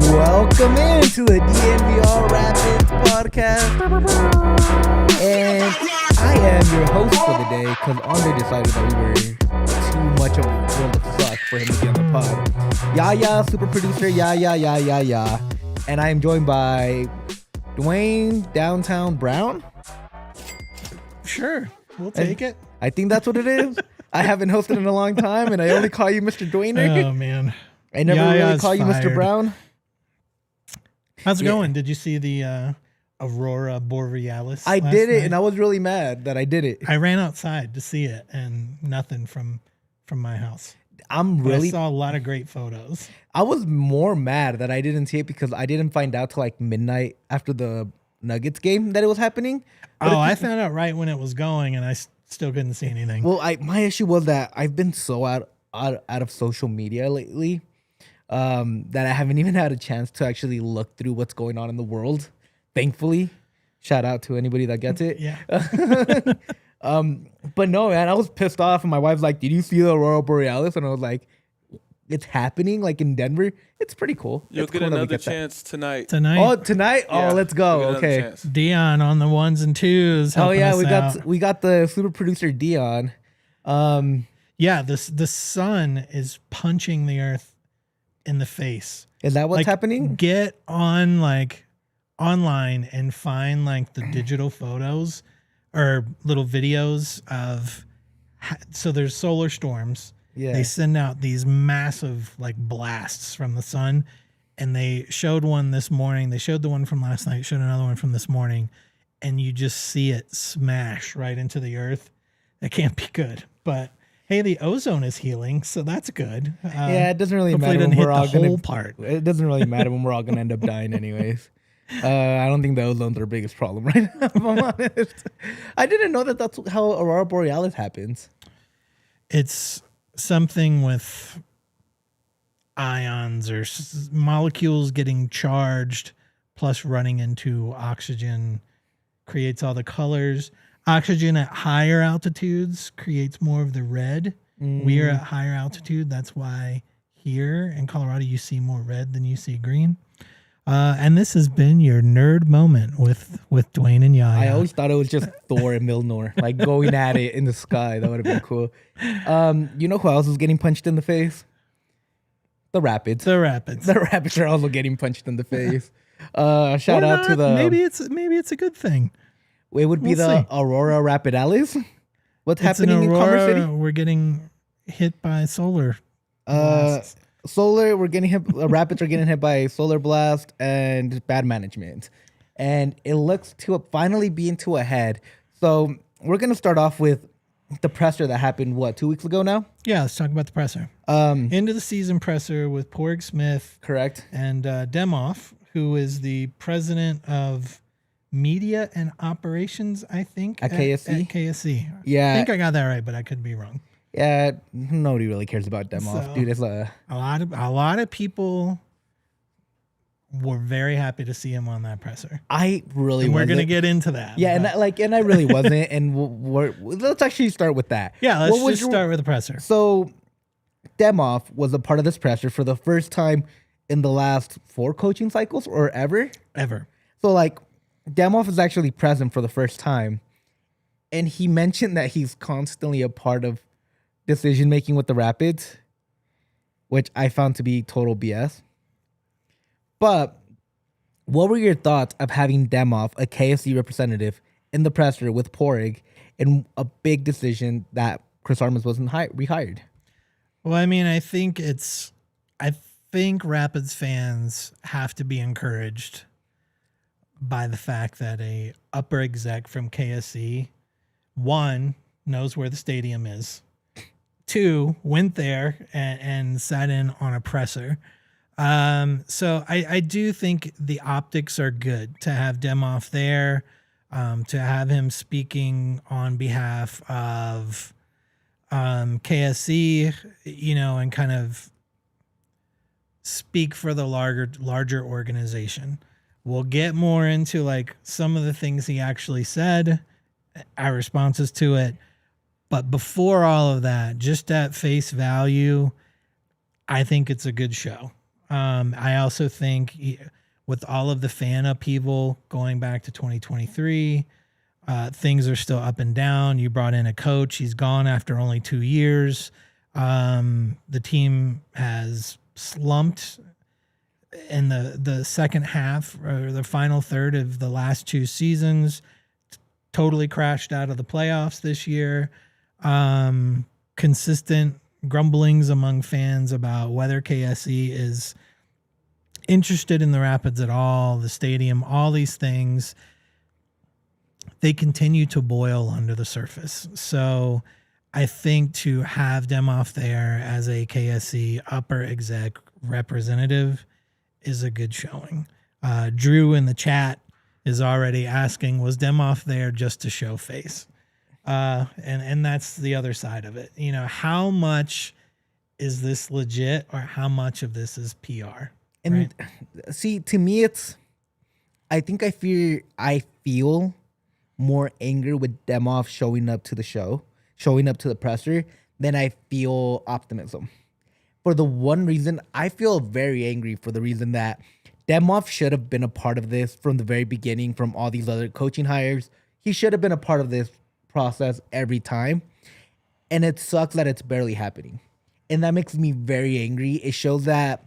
Welcome into the DNVR Rapids Podcast, and I am your host for the day because Andre decided that we were too much of a world of suck for him to be on the pod. Yeah, super producer, yeah, and I am joined by Dwayne Downtown Brown. Sure, we'll take it. I think that's what it is. I haven't hosted in a long time, and I only call you Mr. Dwayne. Oh man, I never really call you Mr. Brown. How's it going? Did you see the Aurora Borealis? I did it, night? and I was really mad that I did it. I ran outside to see it, and nothing from my house. I saw a lot of great photos. I was more mad that I didn't see it because I didn't find out till like midnight after the Nuggets game that it was happening. But I found out right when it was going, and I still couldn't see anything. Well, my issue was that I've been so out of social media lately. That I haven't even had a chance to actually look through what's going on in the world. Thankfully, shout out to anybody that gets it. Yeah. But no, man, I was pissed off, and my wife's like, "Did you see the Aurora Borealis?" And I was like, "It's happening, like in Denver. It's pretty cool. You'll it's get cool another chance tonight. Oh, tonight? Yeah, oh, let's go. you'll get another Okay. chance. Dion on the ones and twos. Oh yeah, helping we us got the super producer Dion. Yeah, the sun is punching the earth in the face. Is that what's happening? Get on online and find like the digital photos or little videos of so there's solar storms. Yeah. They send out these massive like blasts from the sun, and they showed one this morning. They showed the one from last night, showed another one from this morning, and you just see it smash right into the earth. That can't be good. But hey, the ozone is healing, so that's good. Yeah, it doesn't really hopefully matter it when didn't we're hit all the gonna whole part. It doesn't really matter when we're all gonna end up dying anyways. I don't think the ozone's our biggest problem right now, if I'm honest. I didn't know that that's how Aurora Borealis happens. It's something with ions or molecules getting charged plus running into oxygen creates all the colors. Oxygen at higher altitudes creates more of the red. We are at higher altitude. That's why here in Colorado you see more red than you see green. And this has been your nerd moment with Dwayne and Yaya. I always thought it was just Thor and Milnor, like going at it in the sky. That would have been cool. You know who else is getting punched in the face? The Rapids. The Rapids. The Rapids are also getting punched in the face. Shout out to the. Maybe it's a good thing. It would be the Aurora Rapidalis. What's happening in Commerce City? We're getting hit by solar. Solar, we're getting hit. Rapids are getting hit by solar blast and bad management, and it looks to finally be into a head. So we're gonna start off with the presser that happened 2 weeks ago now. Yeah, let's talk about the presser. End of the season presser with Padraig Smith, correct, and Demoff, who is the president of media and operations, I think, at KSC. At KSC. Yeah, I think I got that right, but I could be wrong. Yeah, nobody really cares about Demoff, dude. It's a lot of people were very happy to see him on that presser. I really and we're wasn't. Gonna get into that. Yeah, and I really wasn't. And let's actually start with that. Yeah, let's just start with the presser. So, Demoff was a part of this presser for the first time in the last 4 coaching cycles or ever. So like, Demoff is actually present for the first time, and he mentioned that he's constantly a part of decision making with the Rapids, which I found to be total BS. But what were your thoughts of having Demoff, a KFC representative, in the presser with Padraig in a big decision that Chris Armas wasn't rehired? Well, I mean, I think Rapids fans have to be encouraged by the fact that a upper exec from KSC, 1, knows where the stadium is, 2, went there and sat in on a presser. So I do think the optics are good to have Demoff there, to have him speaking on behalf of KSC, and kind of speak for the larger organization. We'll get more into like some of the things he actually said, our responses to it. But before all of that, just at face value, I think it's a good show. I also think with all of the fan upheaval going back to 2023, things are still up and down. You brought in a coach. He's gone after only 2 years. The team has slumped in the second half or the final third of the last 2 seasons, totally crashed out of the playoffs this year. Consistent grumblings among fans about whether KSE is interested in the Rapids at all, the stadium, all these things, they continue to boil under the surface. So I think to have Demoff there as a KSE upper exec representative is a good showing. Drew in the chat is already asking, was Demoff there just to show face? And that's the other side of it. How much is this legit or how much of this is PR? And right? See, to me, I feel more anger with Demoff showing up to the show, showing up to the presser, than I feel optimism. For the one reason, I feel very angry for the reason that Demoff should have been a part of this from the very beginning, from all these other coaching hires. He should have been a part of this process every time. And it sucks that it's barely happening. And that makes me very angry. It shows that,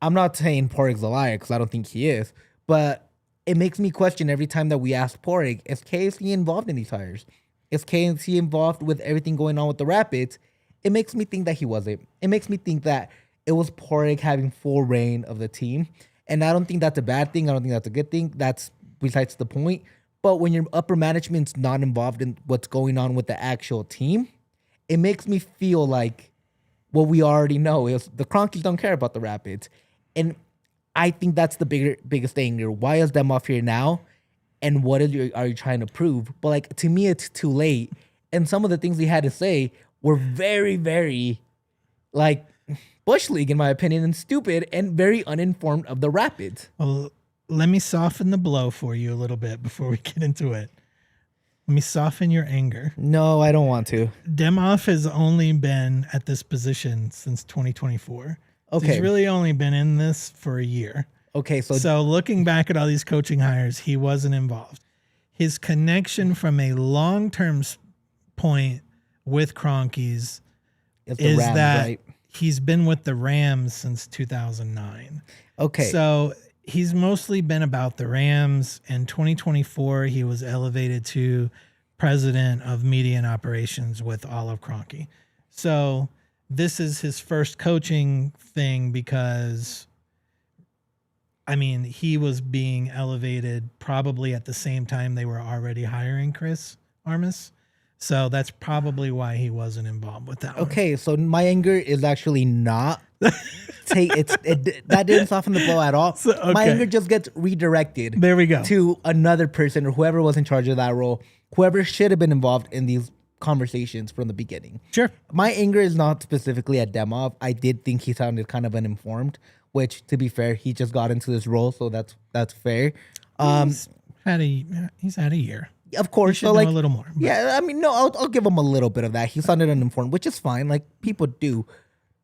I'm not saying Padraig's a liar because I don't think he is, but it makes me question every time that we ask Padraig, is KSC involved in these hires? Is KSC involved with everything going on with the Rapids? It makes me think that he wasn't. It makes me think that it was Padraig having full reign of the team. And I don't think that's a bad thing. I don't think that's a good thing. That's besides the point. But when your upper management's not involved in what's going on with the actual team, it makes me feel like what we already know is the Cronkies don't care about the Rapids. And I think that's the biggest anger. Why is Demoff here now? And what are you trying to prove? But like, to me, it's too late. And some of the things he had to say were very, very like Bush League, in my opinion, and stupid and very uninformed of the Rapids. Well, let me soften the blow for you a little bit before we get into it. Let me soften your anger. No, I don't want to. Demoff has only been at this position since 2024. Okay. He's really only been in this for a year. Okay, so looking back at all these coaching hires, he wasn't involved. His connection from a long-term point with Cronkies is Rams, that right? He's been with the Rams since 2009. Okay. So he's mostly been about the Rams. In 2024, he was elevated to president of media and operations with Olive Cronky. So this is his first coaching thing because, I mean, he was being elevated probably at the same time they were already hiring Chris Armas. So that's probably why he wasn't involved with that. Okay, so my anger is actually not that didn't soften the blow at all. So, okay. My anger just gets redirected. There we go. To another person or whoever was in charge of that role, whoever should have been involved in these conversations from the beginning. Sure. My anger is not specifically at Demoff. I did think he sounded kind of uninformed, which, to be fair, he just got into this role, so that's fair. He's had a year. Of course, so like a little more. But. Yeah, I mean, no, I'll give him a little bit of that. He sounded uninformed, which is fine. Like, people do.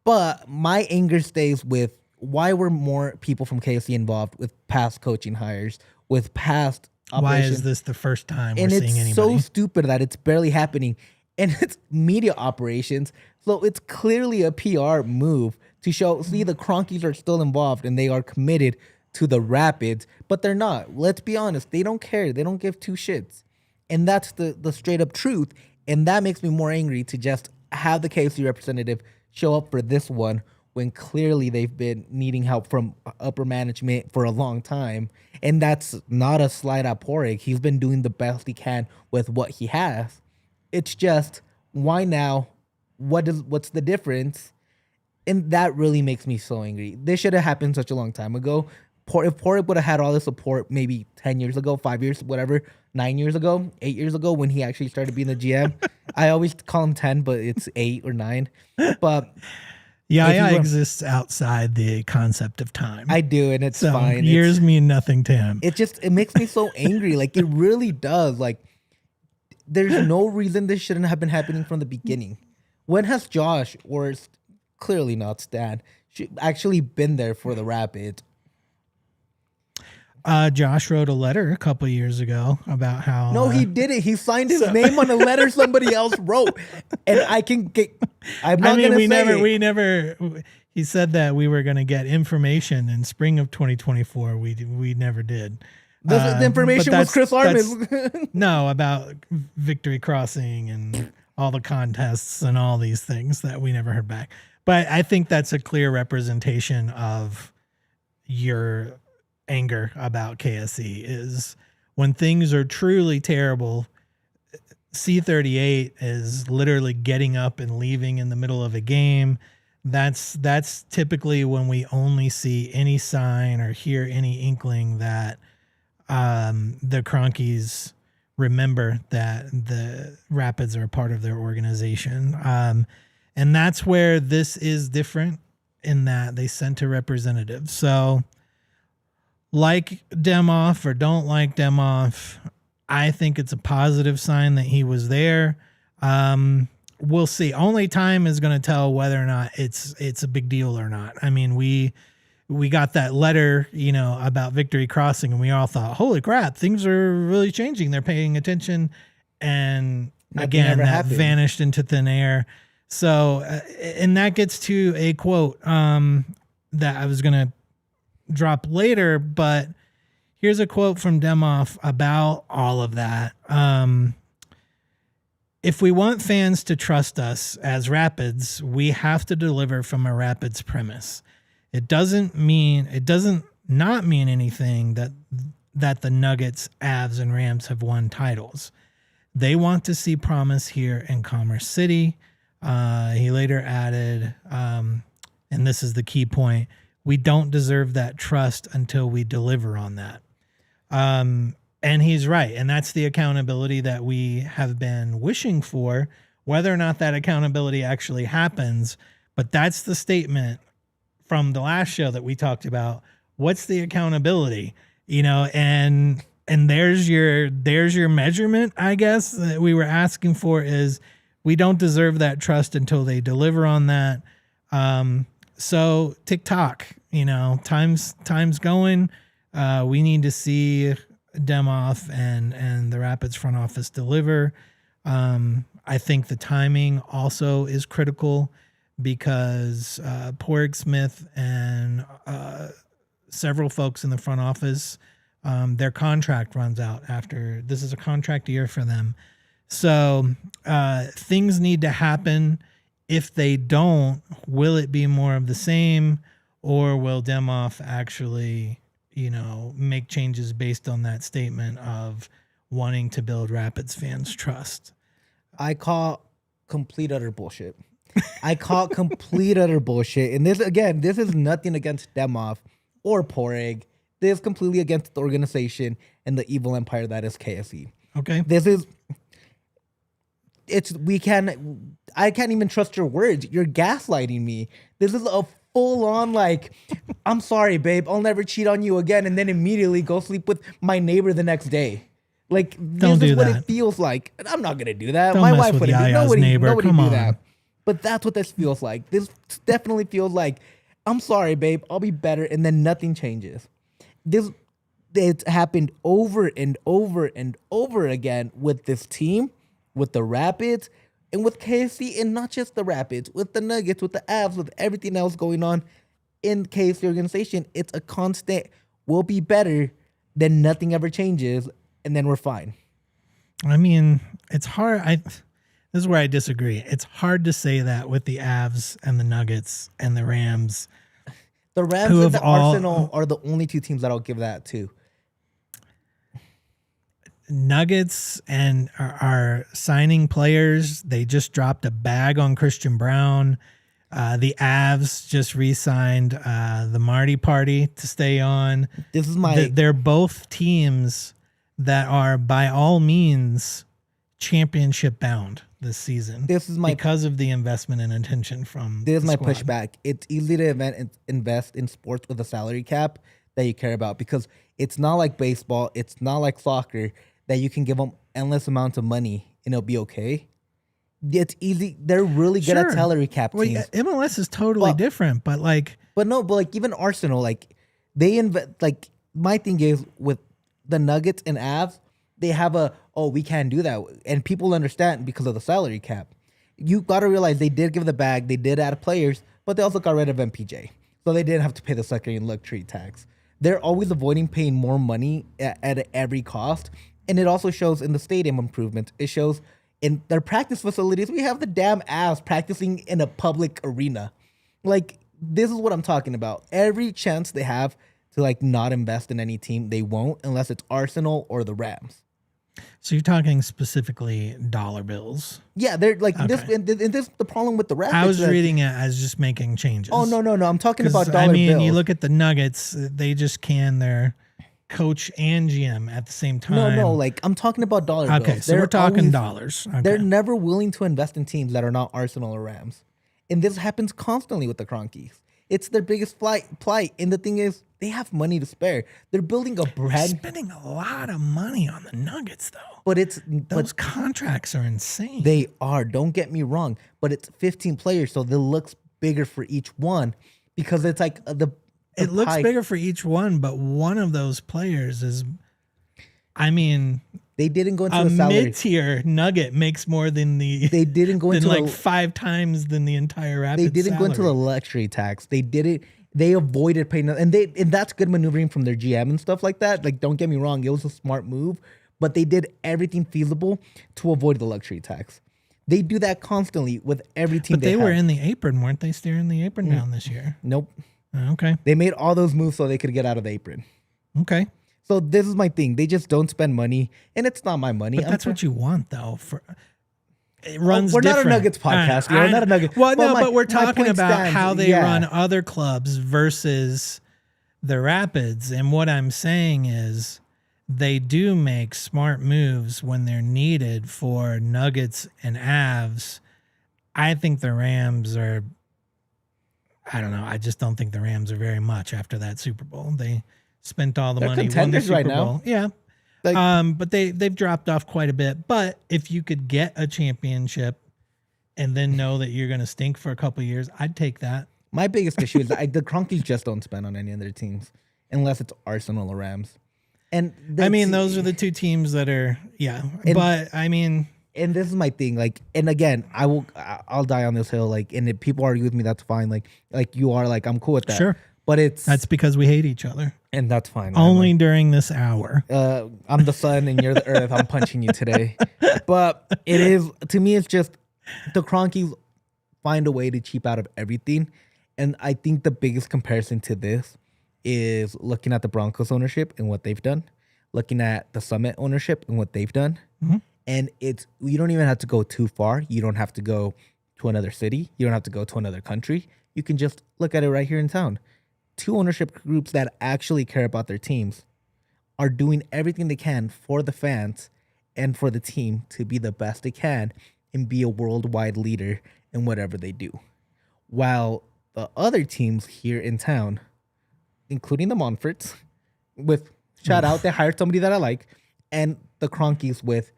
But my anger stays with why were more people from KSC involved with past coaching hires, with past operations. Why is this the first time we're seeing anybody? And it's so stupid that it's barely happening. And it's media operations. So it's clearly a PR move to show, see, the Cronkies are still involved and they are committed to the Rapids, but they're not. Let's be honest. They don't care. They don't give two shits. And that's the straight up truth. And that makes me more angry to just have the KFC representative show up for this one when clearly they've been needing help from upper management for a long time. And that's not a slight at Padraig. He's been doing the best he can with what he has. It's just, why now? What's the difference? And that really makes me so angry. This should have happened such a long time ago. If Padraig would have had all the support maybe 10 years ago, 5 years, whatever, 9 years ago, 8 years ago when he actually started being the GM. I always call him 10, but it's 8 or 9. But Yaya exists outside the concept of time. I do, and it's fine. Years mean nothing to him. It makes me so angry. Like, it really does. Like, there's no reason this shouldn't have been happening from the beginning. When has Josh, or clearly not Stan, actually been there for the Rapids? Josh wrote a letter a couple years ago about how... No, he didn't. He signed his name on a letter somebody else wrote. And we never... He said that we were going to get information in spring of 2024. We never did. The information was Chris Armin. No, about Victory Crossing and all the contests and all these things that we never heard back. But I think that's a clear representation of your anger about KSE is when things are truly terrible. C38 is literally getting up and leaving in the middle of a game. That's typically when we only see any sign or hear any inkling that the Cronkies remember that the Rapids are a part of their organization. And that's where this is different in that they sent a representative. So like Demoff or don't like Demoff, I think it's a positive sign that he was there. We'll see. Only time is going to tell whether or not it's a big deal or not. I mean, we got that letter, about Victory Crossing, and we all thought, holy crap, things are really changing. They're paying attention. And again, that vanished into thin air. So, and that gets to a quote that I was going to drop later, but here's a quote from Demoff about all of that. If we want fans to trust us as Rapids, we have to deliver from a Rapids premise. It doesn't not mean anything that the Nuggets, Avs, and Rams have won titles. They want to see promise here in Commerce City. He later added, and this is the key point, we don't deserve that trust until we deliver on that. And he's right. And that's the accountability that we have been wishing for, whether or not that accountability actually happens. But that's the statement from the last show that we talked about. What's the accountability? And there's your measurement, I guess, that we were asking for is we don't deserve that trust until they deliver on that. So TikTok, time's going. We need to see Demoff and the Rapids front office deliver. I think the timing also is critical because Padraig Smith and several folks in the front office, their contract runs out after. This is a contract year for them. So things need to happen. If they don't, will it be more of the same, or will Demoff actually, make changes based on that statement of wanting to build Rapids fans' trust? I call complete utter bullshit. And this is nothing against Demoff or Padraig. This is completely against the organization and the evil empire that is KSE. Okay. I can't even trust your words. You're gaslighting me. This is a full on I'm sorry, babe, I'll never cheat on you again, and then immediately go sleep with my neighbor the next day. This is what it feels like. And I'm not gonna do that. Don't my mess wife with wouldn't do Yaya's neighbor. Nobody Come do on. that. But that's what this feels like. This definitely feels like, I'm sorry, babe, I'll be better, and then nothing changes. It's happened over and over and over again with this team, with the Rapids, and with KSE, and not just the Rapids, with the Nuggets, with the Avs, with everything else going on in KSE organization. It's a constant, we'll be better, then nothing ever changes, and then we're fine. I mean, it's hard. This is where I disagree. It's hard to say that with the Avs and the Nuggets and the Rams. The Rams and the Arsenal are the only two teams that I'll give that to. Nuggets and are signing players. They just dropped a bag on Christian Brown. The Avs just re-signed the Marty Party to stay on. This is my. They're both teams that are by all means championship bound this season. This is my because of the investment and attention from. This is my squad. pushback. It's easy to invest in sports with a salary cap that you care about because it's not like baseball. It's not like soccer that you can give them endless amounts of money and it'll be okay. It's easy. They're really good at salary cap teams. Well, MLS is totally different, but even Arsenal, like they invest. Like my thing is with the Nuggets and Avs, they have we can't do that, and people understand because of the salary cap. You got to realize they did give the bag, they did add players, but they also got rid of MPJ, so they didn't have to pay the secondary luxury tax. They're always avoiding paying more money at every cost, and it also shows in the stadium improvements. It shows in their practice facilities. We have the damn Avs practicing in a public arena. Like, this is what I'm talking about. Every chance they have to like not invest in any team, they won't unless it's Arsenal or the Rams. So you're talking specifically dollar bills. Yeah, they're like this. And this the problem with the Rapids. I was reading it as just making changes. Oh no! I'm talking about dollar bills. I mean, you look at the Nuggets; they just can their coach and GM at the same time. No, like I'm talking about dollar bills. Okay, so we're talking dollars. Okay. They're never willing to invest in teams that are not Arsenal or Rams, and this happens constantly with the Cronkies. It's their biggest plight, and the thing is, they have money to spare. They're building a brand. Spending a lot of money on the Nuggets, though. But those contracts are insane. They are. Don't get me wrong, but it's 15 players, so it looks bigger for each one because it's like it looks bigger for each one, but one of those players is, I mean, they didn't go into a salary. Mid-tier Nugget makes more than the. They didn't go into like 5 times than the entire Rapids. They didn't go into the luxury tax. They did it. They avoided paying, and that's good maneuvering from their GM and stuff like that. Like, don't get me wrong, it was a smart move, but they did everything feasible to avoid the luxury tax. They do that constantly with every team. But they were in the apron, weren't they? Staring the apron down this year. Nope. Okay. They made all those moves so they could get out of the apron. Okay. So this is my thing. They just don't spend money, and it's not my money. But that's what you want, though. It runs. We're different. not a Nuggets podcast. We're not a Nuggets. Well, no, but we're talking about how they run other clubs versus the Rapids. And what I'm saying is they do make smart moves when they're needed for Nuggets and Avs. I think the Rams are, I don't know. I just don't think the Rams are very much after that Super Bowl. They spent all the money. Won the Super right Bowl. Now. Yeah. But they've dropped off quite a bit. But if you could get a championship and then know that you're going to stink for a couple of years, I'd take that. My biggest issue is that the Cronkies just don't spend on any other teams unless it's Arsenal or Rams. And I mean, those are the two teams that are, but I mean, and this is my thing. Like, and again, I'll die on this hill. Like, and if people argue with me, that's fine. Like you are, like, I'm cool with that. Sure. But that's because we hate each other. And that's fine. Only during this hour. I'm the sun and you're the earth. I'm punching you today. But it is, to me, it's just the Cronkies find a way to cheap out of everything. And I think the biggest comparison to this is looking at the Broncos ownership and what they've done, looking at the Summit ownership and what they've done. Mm-hmm. And you don't even have to go too far. You don't have to go to another city. You don't have to go to another country. You can just look at it right here in town. 2 ownership groups that actually care about their teams are doing everything they can for the fans and for the team to be the best they can and be a worldwide leader in whatever they do. While the other teams here in town, including the Montforts, with shout out, they hired somebody that I like, and the Cronkies with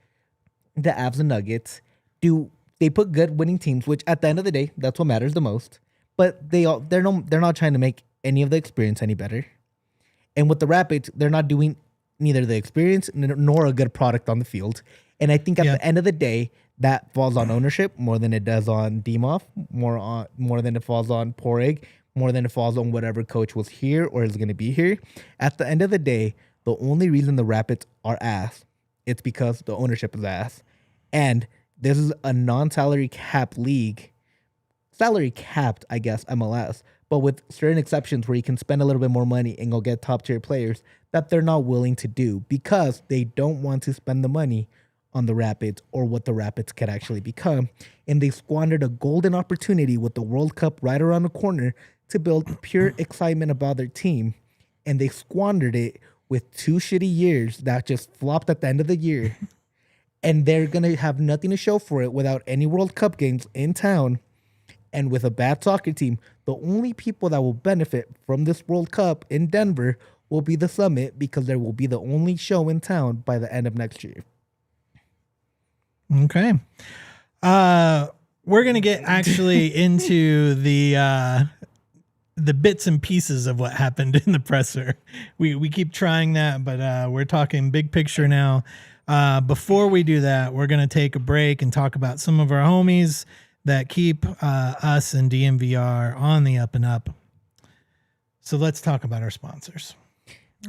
the Avs and Nuggets, they put good winning teams, which at the end of the day, that's what matters the most. But they're not trying to make any of the experience any better. And with the Rapids, they're not doing neither the experience nor a good product on the field. And I think at the end of the day, that falls on ownership more than it does on Dimov, more than it falls on Padraig, more than it falls on whatever coach was here or is going to be here. At the end of the day, the only reason the Rapids are ass, it's because the ownership is ass. And this is a non-salary cap league. Salary capped, I guess, MLS, but with certain exceptions where you can spend a little bit more money and go get top tier players that they're not willing to do because they don't want to spend the money on the Rapids or what the Rapids could actually become. And they squandered a golden opportunity with the World Cup right around the corner to build pure excitement about their team. And they squandered it with 2 shitty years that just flopped at the end of the year. And they're going to have nothing to show for it without any World Cup games in town. And with a bad soccer team, the only people that will benefit from this World Cup in Denver will be the Summit, because there will be the only show in town by the end of next year. Okay. We're going to get actually into the bits and pieces of what happened in the presser. We keep trying that, but we're talking big picture now. Before we do that, we're going to take a break and talk about some of our homies that keep us and DNVR on the up and up. So let's talk about our sponsors.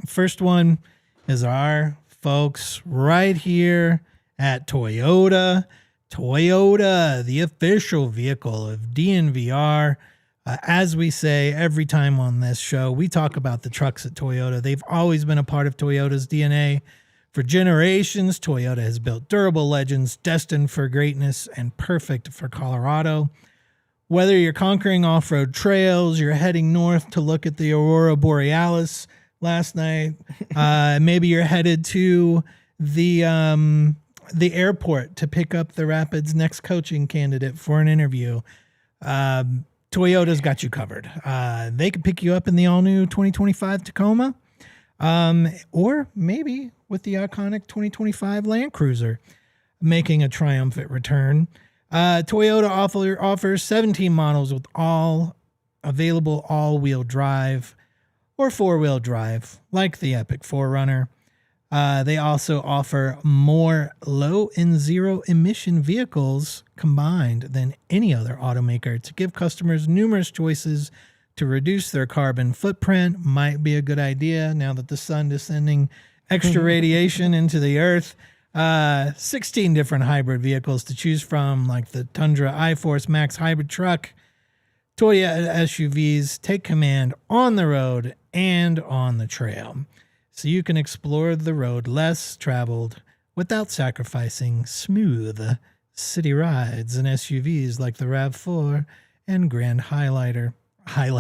First one is our folks right here at Toyota. Toyota, the official vehicle of DNVR. As we say every time on this show, we talk about the trucks at Toyota. They've always been a part of Toyota's DNA. For generations, Toyota has built durable legends destined for greatness and perfect for Colorado. Whether you're conquering off-road trails, you're heading north to look at the Aurora Borealis last night, maybe you're headed to the airport to pick up the Rapids' next coaching candidate for an interview, Toyota's got you covered. They could pick you up in the all-new 2025 Tacoma, or maybe with the iconic 2025 Land Cruiser making a triumphant return. Toyota offers 17 models with all available all-wheel drive or four-wheel drive, like the Epic 4Runner. They also offer more low and zero emission vehicles combined than any other automaker to give customers numerous choices to reduce their carbon footprint. Might be a good idea now that the sun is sending extra radiation into the earth. 16 different hybrid vehicles to choose from, like the Tundra iForce Max hybrid truck. Toyota SUVs take command on the road and on the trail, so you can explore the road less traveled without sacrificing smooth city rides in SUVs like the RAV4 and Grand Highlander. But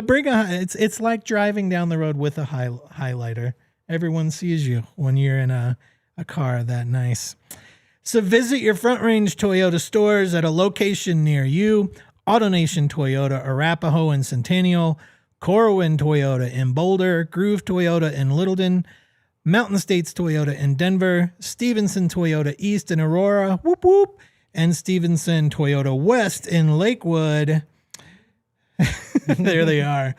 it's like driving down the road with a Highlander. Everyone sees you when you're in a car that nice. So visit your Front Range Toyota stores at a location near you. AutoNation Toyota, Arapahoe and Centennial, Corwin Toyota in Boulder, Groove Toyota in Littleton, Mountain States Toyota in Denver, Stevenson Toyota East in Aurora, whoop whoop, and Stevenson Toyota West in Lakewood. There they are.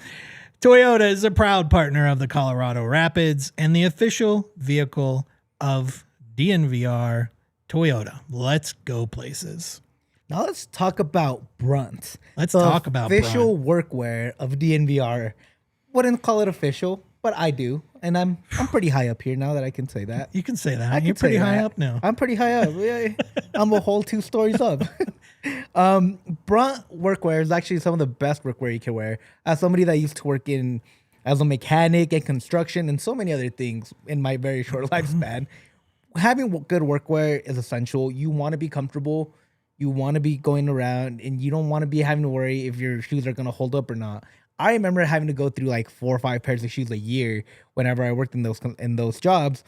Toyota is a proud partner of the Colorado Rapids and the official vehicle of DNVR Toyota. Let's go places. Now let's talk about Brunt. Let's talk about official workwear of DNVR. Wouldn't call it official, but I do, and I'm pretty high up here now that I can say that. You can say that. You're pretty high up now. I'm pretty high up. Yeah, I'm a whole 2 stories up. Brunt workwear is actually some of the best workwear you can wear. As somebody that used to work as a mechanic and construction and so many other things in my very short lifespan, having good workwear is essential. You want to be comfortable. You want to be going around, and you don't want to be having to worry if your shoes are going to hold up or not. I remember having to go through like 4 or 5 pairs of shoes a year whenever I worked in those jobs.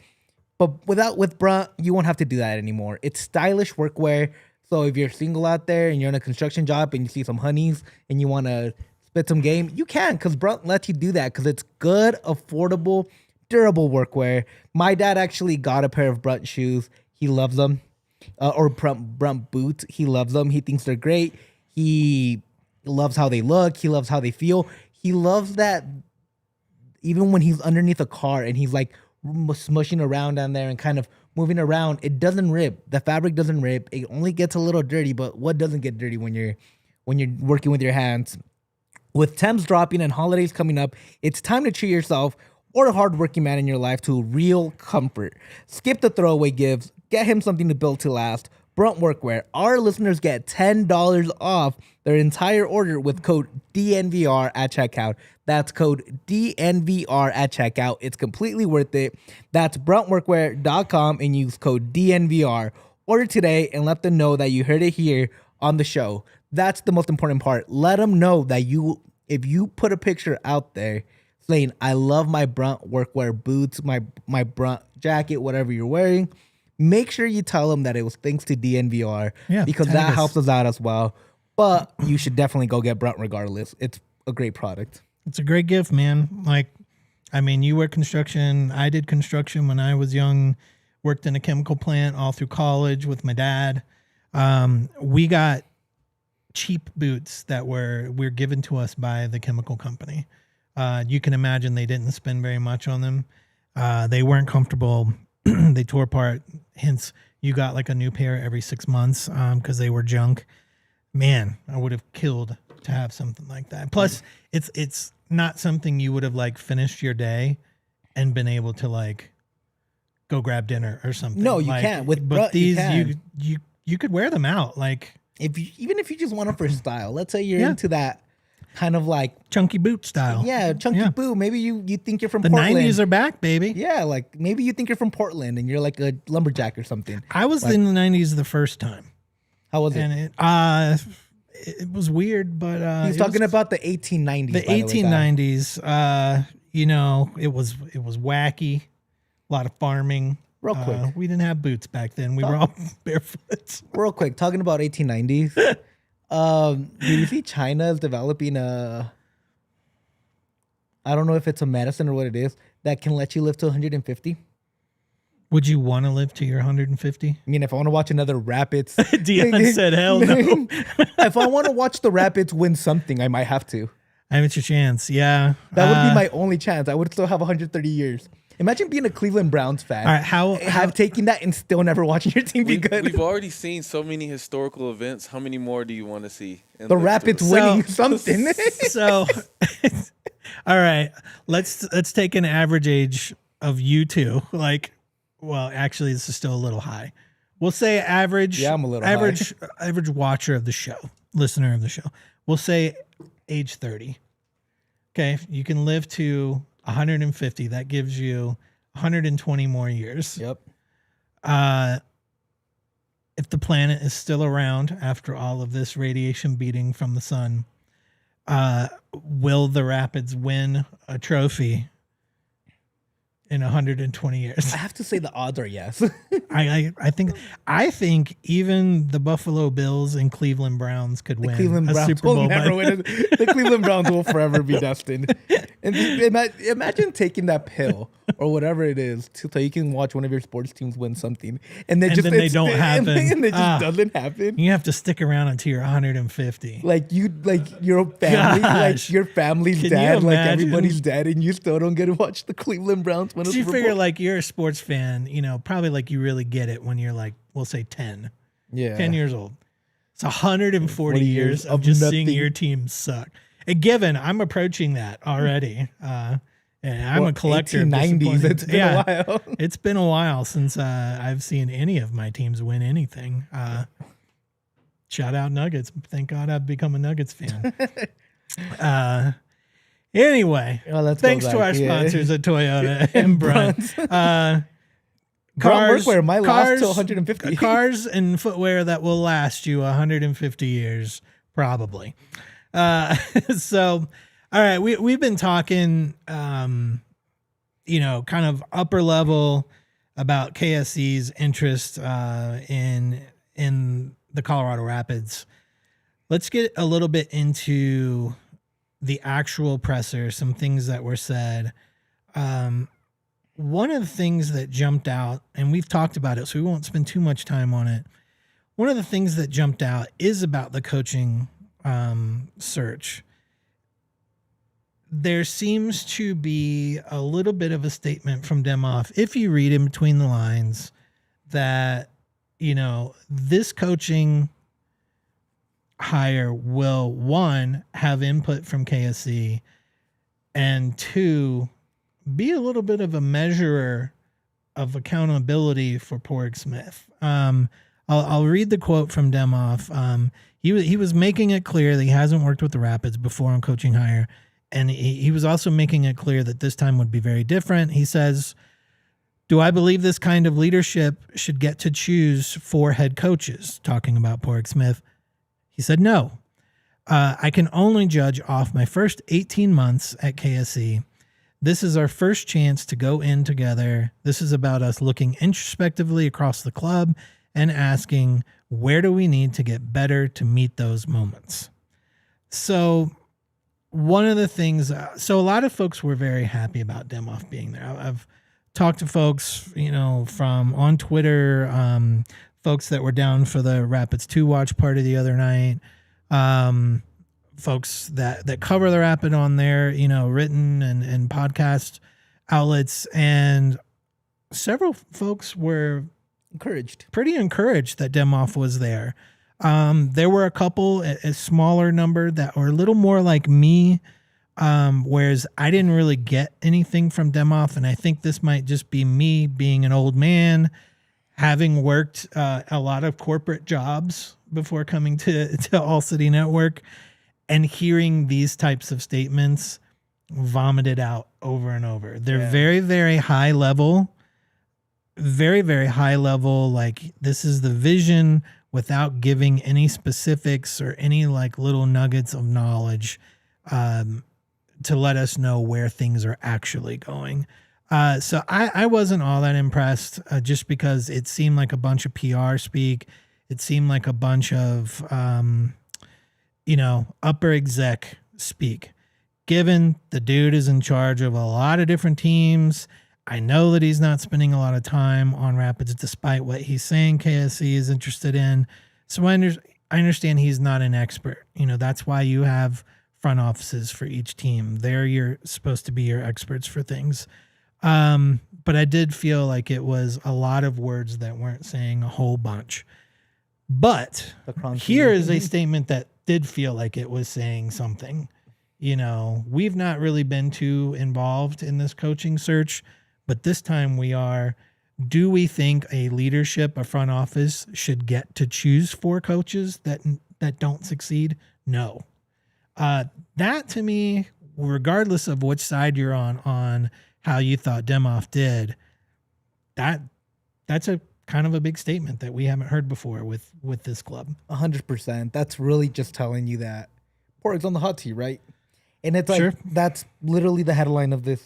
But with Brunt, you won't have to do that anymore. It's stylish workwear. So if you're single out there and you're in a construction job and you see some honeys and you want to spit some game, you can, because Brunt lets you do that because it's good, affordable, durable workwear. My dad actually got a pair of Brunt shoes. He loves them. Or Brunt boots. He loves them. He thinks they're great. He loves how they look. He loves how they feel. He loves that even when he's underneath a car and he's like smushing around down there and kind of moving around, it doesn't rip. The fabric doesn't rip. It only gets a little dirty, but what doesn't get dirty when you're working with your hands? With temps dropping and holidays coming up, it's time to treat yourself or a hardworking man in your life to real comfort. Skip the throwaway gifts. Get him something to build to last. Brunt Workwear. Our listeners get $10 off their entire order with code DNVR at checkout. That's code DNVR at checkout. It's completely worth it. That's bruntworkwear.com and use code DNVR. Order today and let them know that you heard it here on the show. That's the most important part. Let them know that if you put a picture out there saying, I love my Brunt Workwear boots, my Brunt jacket, whatever you're wearing, make sure you tell them that it was thanks to DNVR because that helps us out as well. But you should definitely go get Brunt regardless. It's a great product. It's a great gift, man. Like, I mean, you work construction. I did construction when I was young, worked in a chemical plant all through college with my dad. We got cheap boots that were given to us by the chemical company. You can imagine they didn't spend very much on them. They weren't comfortable. They tore apart. Hence, you got like a new pair every 6 months because they were junk. Man, I would have killed to have something like that. Plus, it's not something you would have like finished your day and been able to like go grab dinner or something. No, you like, can't. But these, you could wear them out. Like even if you just want them for style. Let's say you're into that kind of like chunky boot style. Yeah, chunky boot. Maybe you think you're from the Portland. 90s are back, baby. Yeah, like maybe you think you're from Portland and you're like a lumberjack or something. I was in the 90s the first time. How was it? And it was weird, but he's talking about the 1890s. The 1890s. You know, it was wacky. A lot of farming. Real quick, we didn't have boots back then. We were all barefoot. Real quick, talking about 1890s. Do you see China is developing I don't know if it's a medicine or what it is that can let you live to 150? Would you want to live to your 150? I mean, if I want to watch another Rapids, Dion said, "Hell no." If I want to watch the Rapids win something, I might have to. I have your chance. Yeah, that would be my only chance. I would still have 130 years. Imagine being a Cleveland Browns fan. All right, how taking that and still never watching your team be good. We've already seen so many historical events. How many more do you want to see? The Rapids winning something. So, all right, let's take an average age of you two. Like, well, actually, this is still a little high. We'll say average. Yeah, I'm a little average watcher of the show, listener of the show. We'll say age 30. Okay, you can live to 150. That gives you 120 more years. Yep. If the planet is still around after all of this radiation beating from the sun, will the Rapids win a trophy in 120 years? I have to say the odds are yes. I think even the Buffalo Bills and Cleveland Browns could win Cleveland a Browns Super Bowl. Will never win. The Cleveland Browns will forever be destined. And imagine taking that pill or whatever it is so you can watch one of your sports teams win something, and then they don't happen, and it just doesn't happen. You have to stick around until you're 150. Like your family, like your family's dead, like everybody's dead, and you still don't get to watch the Cleveland Browns win a Super Bowl. You figure like you're a sports fan, you know, probably like you really get it when you're like, we'll say 10. Yeah. 10 years old. It's 140 years of just seeing your team suck. And given I'm approaching that already. And I'm a collector. 1890s. It's been a while. It's been a while since I've seen any of my teams win anything. Shout out Nuggets. Thank God I've become a Nuggets fan. Anyway, thanks to our sponsors at Toyota and Brunt. Cars, workwear might last till 150. Cars and footwear that will last you 150 years, probably. So, all right, we've been talking, you know, kind of upper level about KSC's interest in the Colorado Rapids. Let's get a little bit into the actual presser, some things that were said. One of the things that jumped out, and we've talked about it, so we won't spend too much time on it. One of the things that jumped out is about the coaching search. There seems to be a little bit of a statement from Demoff, if you read in between the lines, that, you know, this coaching hire will, one, have input from KSC, and two, be a little bit of a measurer of accountability for Padraig Smith. I'll read the quote from Demoff. He was making it clear that he hasn't worked with the Rapids before on coaching hire, and he was also making it clear that this time would be very different. He says, "Do I believe this kind of leadership should get to choose 4 head coaches?" Talking about Padraig Smith. He said, "No. I can only judge off my first 18 months at KSE. This is our first chance to go in together. This is about us looking introspectively across the club and asking, where do we need to get better to meet those moments?" So one of the things, so a lot of folks were very happy about Demoff being there. I've talked to folks, from on Twitter, folks that were down for the Rapids 2 watch party the other night, folks that cover the Rapid on their, written and podcast outlets. And several folks were pretty encouraged that Demoff was there. There were a couple, a smaller number that were a little more like me, whereas I didn't really get anything from Demoff. And I think this might just be me being an old man, having worked a lot of corporate jobs before coming to ALLCITY Network, and hearing these types of statements vomited out over and over. They're very, very high level, very, very high level. Like, this is the vision without giving any specifics or any like little nuggets of knowledge to let us know where things are actually going. So I wasn't all that impressed just because it seemed like a bunch of PR speak. It seemed like a bunch of, upper exec speak. Given the dude is in charge of a lot of different teams, I know that he's not spending a lot of time on Rapids despite what he's saying KSE is interested in. So I understand he's not an expert. That's why you have front offices for each team. You're supposed to be your experts for things. But I did feel like it was a lot of words that weren't saying a whole bunch. But here is a statement that did feel like it was saying something. We've not really been too involved in this coaching search, but this time we are. Do we think a front office should get to choose 4 coaches that don't succeed? No. That to me, regardless of which side you're on how you thought Demoff did, that's a kind of a big statement that we haven't heard before with this club. 100%. That's really just telling you that Porg's on the hot seat, right? And it's like, That's literally the headline of the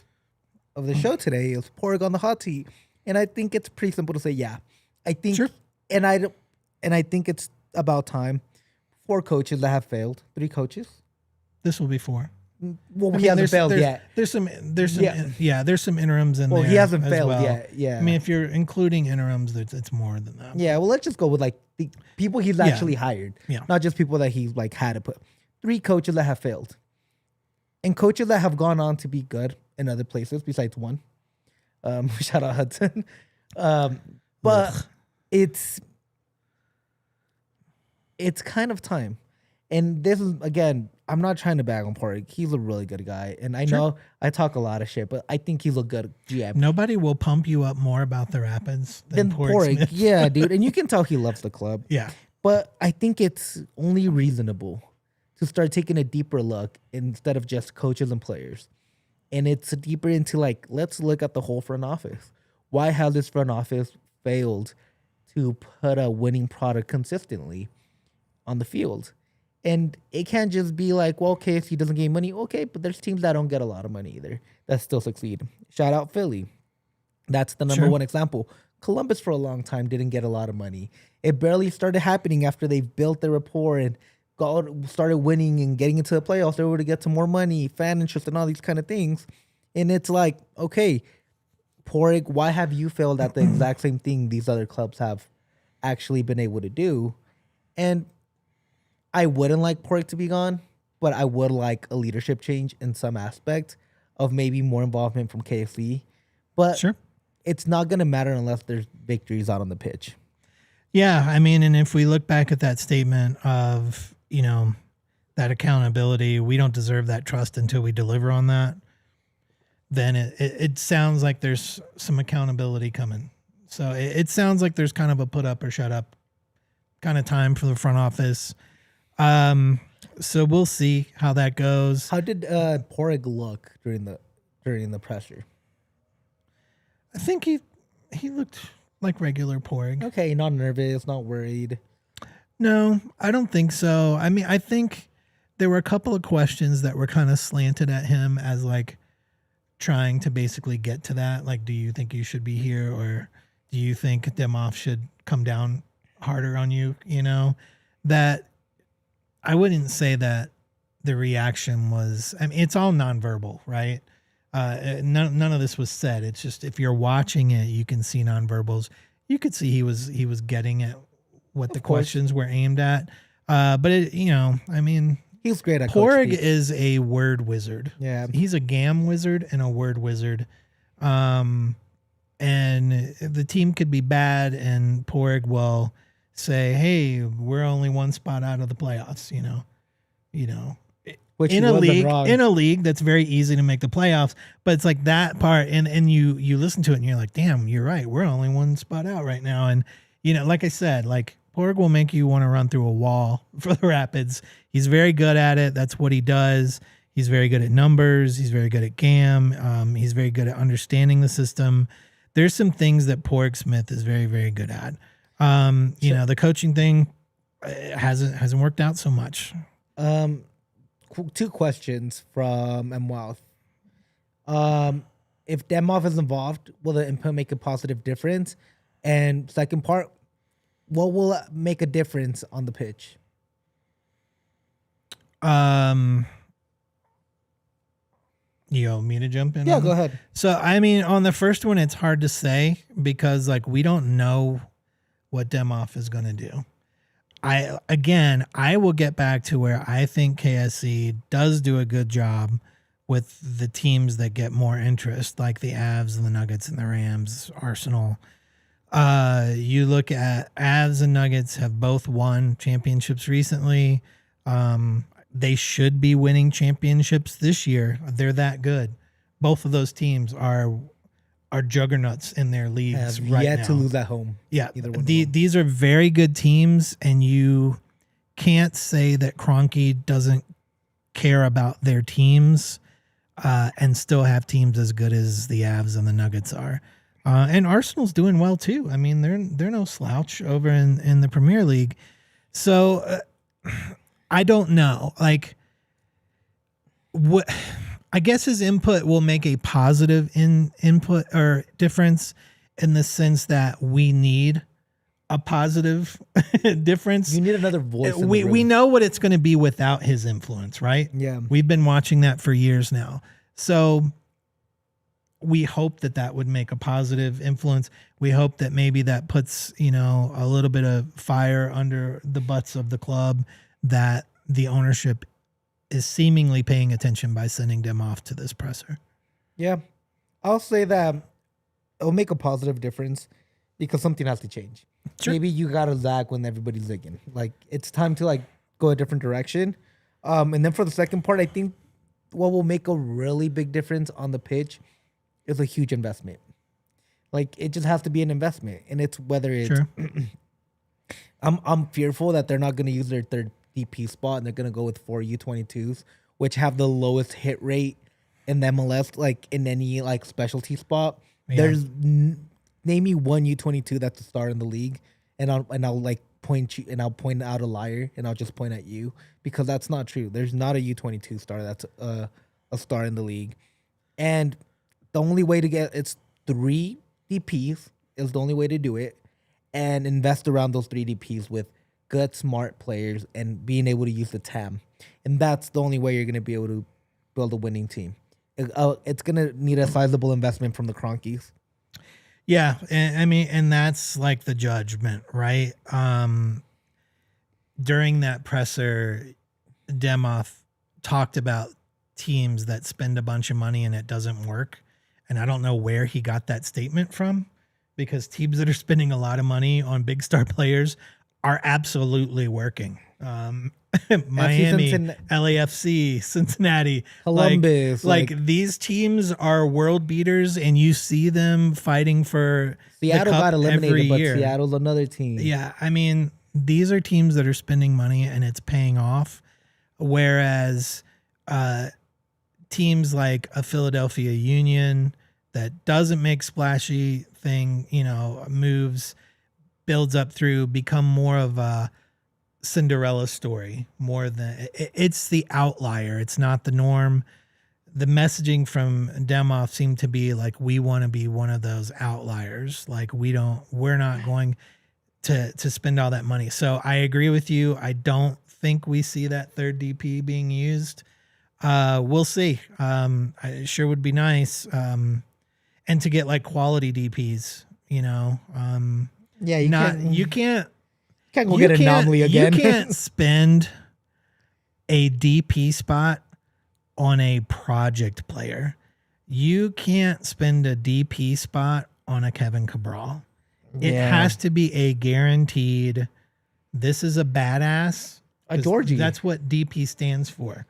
show today is Porg on the hot seat. And I think it's pretty simple to say, yeah. I think, and I think it's about time. 4 coaches that have failed. 3 coaches. This will be 4. Well, he hasn't failed yet. There's some interims in there. Well, he hasn't failed yet. Yeah. I mean, if you're including interims, it's more than that. Yeah. Well, let's just go with like the people he's actually hired. Yeah. Not just people that he's like had to put. 3 coaches that have failed, and coaches that have gone on to be good in other places besides one. Shout out Hudson. But it's kind of time. And this is, again, I'm not trying to bag on Porg. He's a really good guy. And I know I talk a lot of shit, but I think he's a good GM. Nobody will pump you up more about the Rapids than Porg. Yeah, dude. And you can tell he loves the club. Yeah. But I think it's only reasonable to start taking a deeper look instead of just coaches and players. And it's deeper into like, let's look at the whole front office. Why has this front office failed to put a winning product consistently on the field? And it can't just be like, well, KFC doesn't gain money. Okay, but there's teams that don't get a lot of money either that still succeed. Shout out Philly. That's the number one example. Columbus for a long time didn't get a lot of money. It barely started happening after they built their rapport and started winning and getting into the playoffs. They were to get some more money, fan interest, and all these kind of things. And it's like, okay, Porg, why have you failed at the exact same thing these other clubs have actually been able to do? And I wouldn't like Porg to be gone, but I would like a leadership change in some aspect of maybe more involvement from KFC. But it's not going to matter unless there's victories out on the pitch. Yeah, I mean, and if we look back at that statement of, that accountability, we don't deserve that trust until we deliver on that, then it sounds like there's some accountability coming. So it sounds like there's kind of a put up or shut up kind of time for the front office. So we'll see how that goes. How did Padraig look during the pressure? I think he looked like regular Padraig. Okay, not nervous, not worried. No, I don't think so. I mean, I think there were a couple of questions that were kind of slanted at him as like trying to basically get to that. Like, do you think you should be here, or do you think Demoff should come down harder on you? You know, that I wouldn't say that the reaction was, I mean, it's all nonverbal, right? None of this was said. It's just, if you're watching it, you can see nonverbals. You could see he was getting at what the questions were aimed at. But it, you know, I mean, he's great at Padraig is a word wizard. Yeah. He's a gam wizard and a word wizard. And the team could be bad, and Padraig will say, "Hey, we're only one spot out of the playoffs." You know, Which in a league that's very easy to make the playoffs. But it's like that part, and you listen to it and you're like, "Damn, you're right. We're only one spot out right now." And you know, like I said, like Padraig will make you want to run through a wall for the Rapids. He's very good at it. That's what he does. He's very good at numbers. He's very good at GAM. He's very good at understanding the system. There's some things that Padraig Smith is very, very good at. You know, the coaching thing hasn't worked out so much. Two questions from Mouth. If Demoff is involved, will the input make a positive difference? And second part, what will make a difference on the pitch? You want me to jump in? Yeah, go ahead. So, I mean, on the first one, it's hard to say because, like, we don't know what Demoff is going to do. I will get back to where I think KSC does do a good job with the teams that get more interest, like the Avs and the Nuggets and the Rams, Arsenal. You look at Avs and Nuggets have both won championships recently. They should be winning championships this year. They're that good. Both of those teams are juggernauts in their leagues right now. Yet to lose at home. Yeah, either one. These are very good teams, and you can't say that Kroenke doesn't care about their teams and still have teams as good as the Avs and the Nuggets are. And Arsenal's doing well too. I mean, they're no slouch over in the Premier League. So I don't know. Like, what? I guess his input will make a positive input or difference in the sense that we need a positive difference. You need another voice. We know what it's going to be without his influence, right? Yeah. We've been watching that for years now. So we hope that would make a positive influence. We hope that maybe that puts, you know, a little bit of fire under the butts of the club, that the ownership is seemingly paying attention by sending them off to this presser. Yeah. I'll say that it'll make a positive difference because something has to change. Sure. Maybe you got to zag when everybody's zigging. Like, it's time to, like, go a different direction. And then for the second part, I think what will make a really big difference on the pitch is a huge investment. Like, it just has to be an investment. And it's whether it's... Sure. I'm fearful that they're not going to use their third DP spot and they're going to go with 4 U22s, which have the lowest hit rate in the MLS, like in any like specialty spot. Yeah. There's name me one U22 that's a star in the league, and I'll like point you, and I'll point out a liar, and I'll just point at you because that's not true. There's not a U22 star that's a star in the league, and the only way to get it's 3 DPs is the only way to do it, and invest around those 3 DPs with good, smart players and being able to use the TAM. And that's the only way you're going to be able to build a winning team. It's going to need a sizable investment from the Kroenkes. Yeah, and that's like the judgment, right? During that presser, Demoff talked about teams that spend a bunch of money and it doesn't work. And I don't know where he got that statement from, because teams that are spending a lot of money on big star players are absolutely working. Miami, LAFC, Cincinnati, Columbus. Like these teams are world beaters, and you see them fighting for Seattle the cup got eliminated, every but year. Seattle's another team. Yeah, I mean, these are teams that are spending money and it's paying off. Whereas teams like a Philadelphia Union that doesn't make splashy moves, builds up through, become more of a Cinderella story more than it's the outlier. It's not the norm. The messaging from Demoff seemed to be like, we want to be one of those outliers. Like we're not going to spend all that money. So I agree with you. I don't think we see that third DP being used. We'll see. It sure would be nice. And to get like quality DPs, you can't go get Anomaly again. You can't spend a DP spot on a project player. You can't spend a DP spot on a Kevin Cabral. It has to be a guaranteed, this is a badass. A Georgie. That's what DP stands for.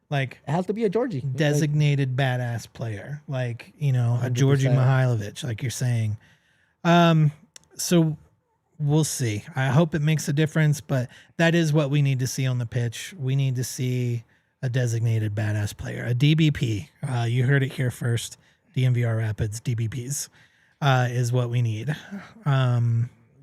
Like, it has to be a Georgie. Designated badass player. Like, a Georgie 100%. Mihailovic, like you're saying. So we'll see. I hope it makes a difference, but that is what we need to see on the pitch. We need to see a designated badass player, a DBP. You heard it here first. DNVR Rapids DBPs is what we need.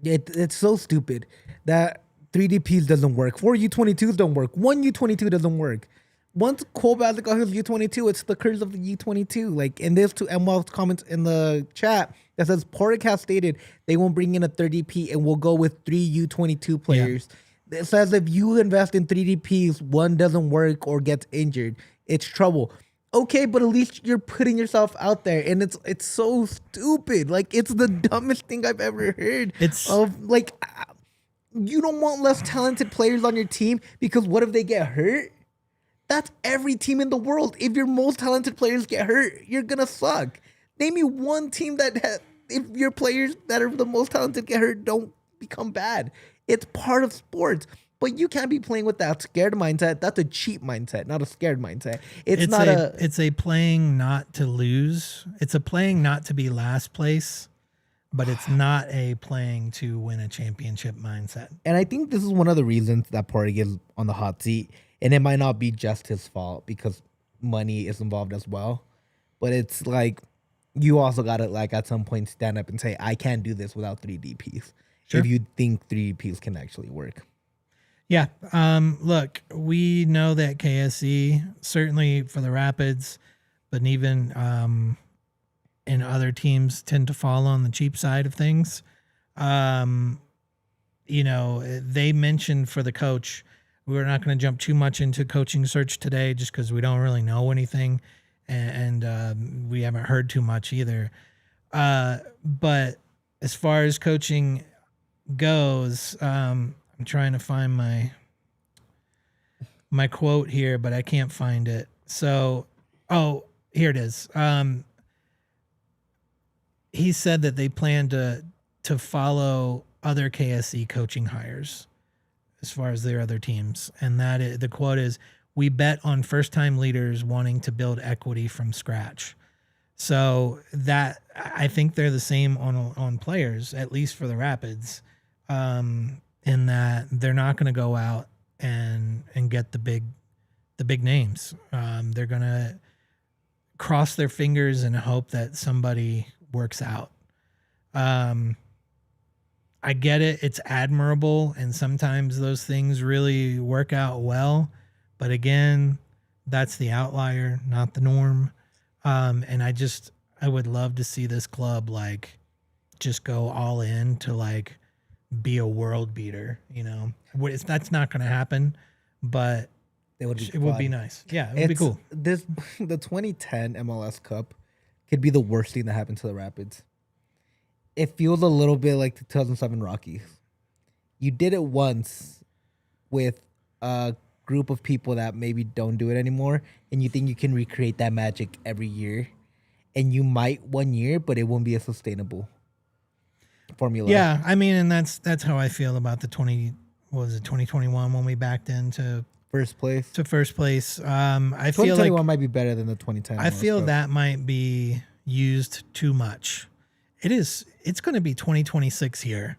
It's so stupid that 3 DPs doesn't work. 4 U22s don't work. 1 U22 doesn't work. Once Cole Bazic got his U22, it's the curse of the U22. Like, and there's 2 MWAL's comments in the chat that says Padraig has stated they won't bring in a 3rd DP and will go with 3 U22 players. Yeah. It says if you invest in 3 DPs, one doesn't work or gets injured, it's trouble. Okay, but at least you're putting yourself out there, and it's so stupid. Like, it's the dumbest thing I've ever heard. You don't want less talented players on your team because what if they get hurt? That's every team in the world. If your most talented players get hurt, you're gonna suck. Name me one team if your players that are the most talented get hurt, don't become bad. It's part of sports. But you can't be playing with that scared mindset. That's a cheap mindset, not a scared mindset. It's a playing not to lose. It's a playing not to be last place, but it's not a playing to win a championship mindset. And I think this is one of the reasons that Padraig is on the hot seat. And it might not be just his fault because money is involved as well. But it's like, you also got to, like, at some point stand up and say, I can't do this without 3 DPs. Sure. If you think 3 DPs can actually work. Yeah. Look, we know that KSE, certainly for the Rapids, but even in other teams, tend to fall on the cheap side of things. They mentioned for the coach, we're not going to jump too much into coaching search today just because we don't really know anything and we haven't heard too much either. But as far as coaching goes, I'm trying to find my quote here, but I can't find it. So, here it is. He said that they plan to follow other KSE coaching hires as far as their other teams. And the quote is, "We bet on first-time leaders wanting to build equity from scratch." So that, I think they're the same on players, at least for the Rapids, in that they're not going to go out and get the big names. They're going to cross their fingers and hope that somebody works out. I get it. It's admirable. And sometimes those things really work out well. But again, that's the outlier, not the norm. And I would love to see this club just go all in to be a world beater. That's not going to happen, but it would be nice. Yeah, it would be cool. The 2010 MLS Cup could be the worst thing that happened to the Rapids. It feels a little bit like the 2007 Rockies. You did it once with a group of people that maybe don't do it anymore, and you think you can recreate that magic every year, and you might one year, but it won't be a sustainable formula. Yeah, I mean, and that's how I feel about the 2021 when we backed into first place. I feel 2021 might be better than the 2010. I feel that might be used too much. It's going to be 2026 here,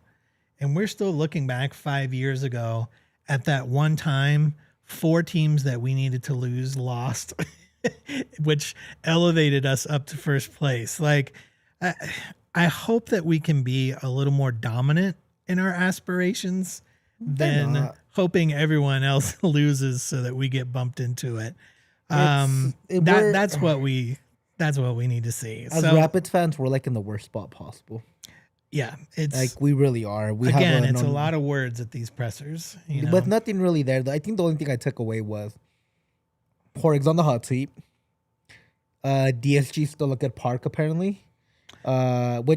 And we're still looking back 5 years ago at that one time, 4 teams that we needed to lose lost, which elevated us up to first place. Like, I hope that we can be a little more dominant in our aspirations than hoping everyone else loses so that we get bumped into it. That's what we need to see. As Rapids fans, we're like in the worst spot possible. Yeah, it's like we really are. It's a lot of words at these pressers, but nothing really there. I think the only thing I took away was Padraig's on the hot seat. DSG still a good park apparently. Which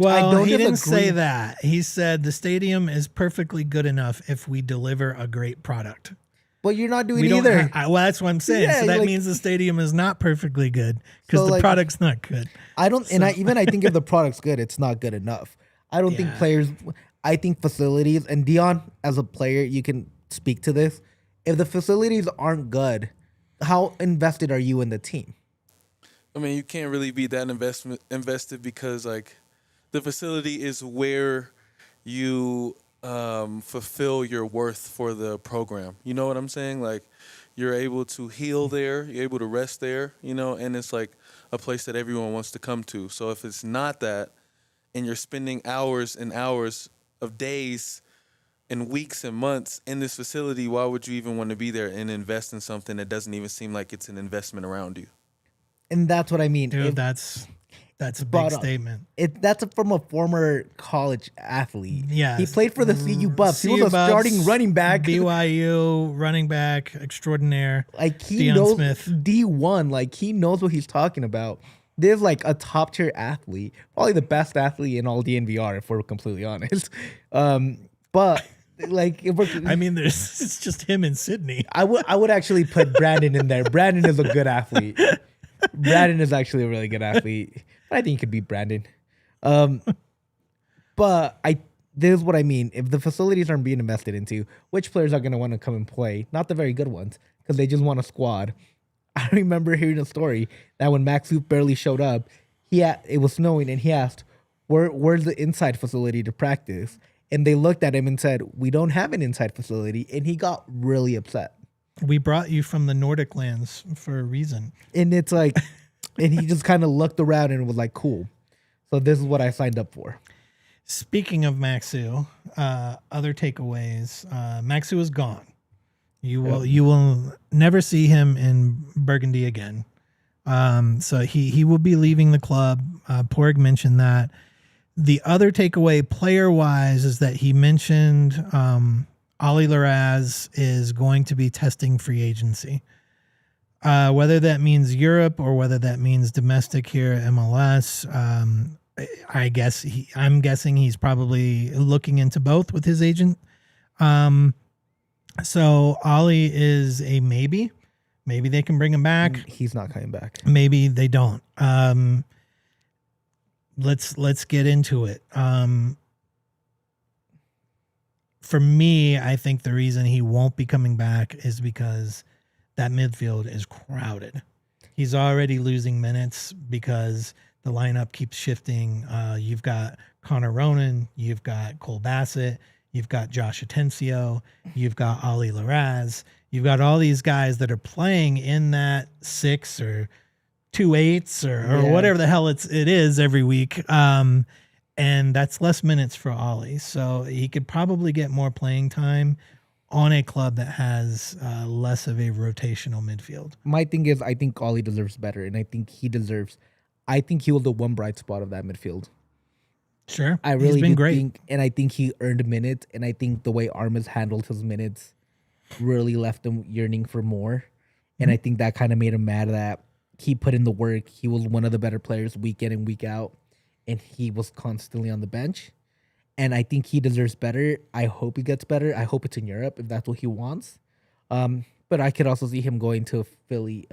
I don't he didn't disagree. say that. He said the stadium is perfectly good enough if we deliver a great product. But you're not doing either. Well, that's what I'm saying. Yeah, so that means the stadium is not perfectly good because the product's not good. I think if the product's good, it's not good enough. I don't think players. I think facilities, and Dion, as a player, you can speak to this. If the facilities aren't good, how invested are you in the team? I mean, you can't really be that invested because like the facility is where you fulfill your worth for the program. You know what I'm saying? Like you're able to heal there, you're able to rest there, and it's like a place that everyone wants to come to. So if it's not that, and you're spending hours and hours of days and weeks and months in this facility, why would you even want to be there and invest in something that doesn't even seem like it's an investment around you? And that's what I mean. Dude, that's a big statement. That's from a former college athlete. Yeah. He played for the CU Buffs. He was a starting running back. BYU running back extraordinaire. Like he Deion knows Smith. D1. Like he knows what he's talking about. There's like a top tier athlete, probably the best athlete in all DNVR, if we're completely honest. But like, it's just him and Sydney. I would actually put Brandon in there. Brandon is a good athlete. Brandon is actually a really good athlete. I think he could beat Brandon. But this is what I mean. If the facilities aren't being invested into, which players are going to want to come and play? Not the very good ones, because they just want a squad. I remember hearing a story that when Max Soup barely showed up, it was snowing, and he asked, where's the inside facility to practice? And they looked at him and said, we don't have an inside facility. And he got really upset. We brought you from the Nordic lands for a reason. And it's like, and he just kind of looked around and was like, cool. So this is what I signed up for. Speaking of Maxu, other takeaways, Maxu is gone. You will never see him in Burgundy again. So he will be leaving the club. Padraig mentioned that. The other takeaway player-wise is that he mentioned Ali Laraz is going to be testing free agency. Whether that means Europe or whether that means domestic here at MLS, I'm guessing he's probably looking into both with his agent. So Ali is a maybe. Maybe they can bring him back. He's not coming back. Maybe they don't. Let's get into it. For me, I think the reason he won't be coming back is because that midfield is crowded. He's already losing minutes because the lineup keeps shifting. You've got Connor Ronan, you've got Cole Bassett, you've got Josh Atencio, you've got Ali Laraz, you've got all these guys that are playing in that 6 or 2/8 or whatever the hell it is every week. And that's less minutes for Ollie. So he could probably get more playing time on a club that has less of a rotational midfield. My thing is, I think Ollie deserves better, and I think he was the one bright spot of that midfield. Sure. I really He's been great. think, and I think he earned minutes, and I think the way Armas handled his minutes really left him yearning for more. And I think that kind of made him mad that he put in the work. He was one of the better players week in and week out, and he was constantly on the bench. And I think he deserves better. I hope he gets better. I hope it's in Europe if that's what he wants. But I could also see him going to Philly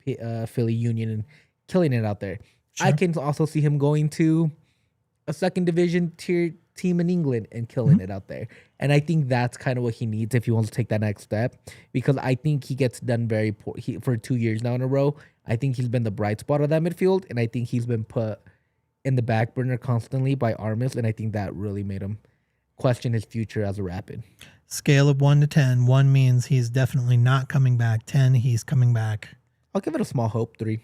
Union and killing it out there. Sure. I can also see him going to a second division tier team in England and killing it out there. And I think that's kind of what he needs if he wants to take that next step, because I think he gets done very poor for 2 years now in a row. I think he's been the bright spot of that midfield, and I think he's been put in the back burner constantly by Armas, and I think that really made him question his future as a Rapid. Scale of 1 to 10. 1 means he's definitely not coming back. 10, he's coming back. I'll give it a small hope. 3.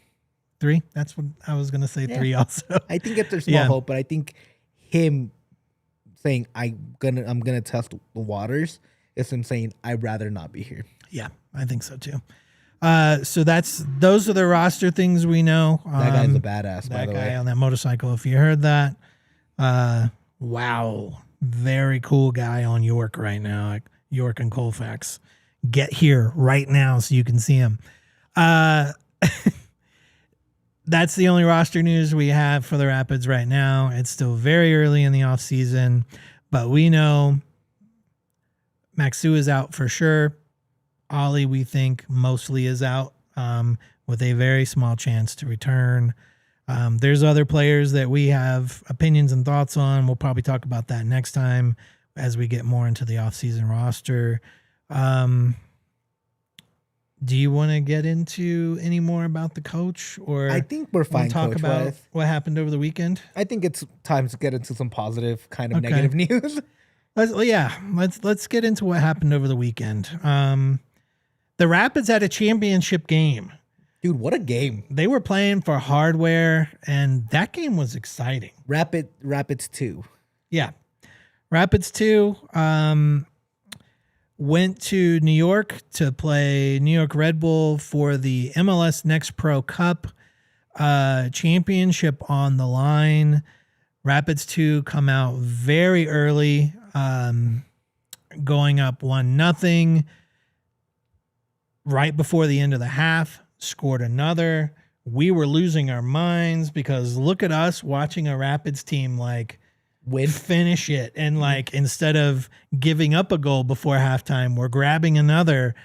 3? That's what I was going to say. 3 also. I think it's a small hope, but I think him saying I'm gonna test the waters is him saying I'd rather not be here. Yeah, I think so too. So those are the roster things we know. That guy's a badass, by the way. That guy on that motorcycle, if you heard that, wow. Very cool guy on York right now. Like York and Colfax. Get here right now so you can see him. That's the only roster news we have for the Rapids right now. It's still very early in the offseason, but we know Maxu is out for sure. Ollie, we think, mostly is out with a very small chance to return. There's other players that we have opinions and thoughts on. We'll probably talk about that next time as we get more into the offseason roster. Do you want to get into any more about the coach, or I think we're fine. Talk about what happened over the weekend. I think it's time to get into some positive kind of negative news. Let's get into what happened over the weekend. The Rapids had a championship game. Dude, what a game. They were playing for hardware, and that game was exciting. Rapids 2. Yeah. Rapids 2 went to New York to play New York Red Bull for the MLS Next Pro Cup championship on the line. Rapids 2 come out very early, going up 1-0. Right before the end of the half, scored another. We were losing our minds because look at us watching a Rapids team finish it. And instead of giving up a goal before halftime, we're grabbing another.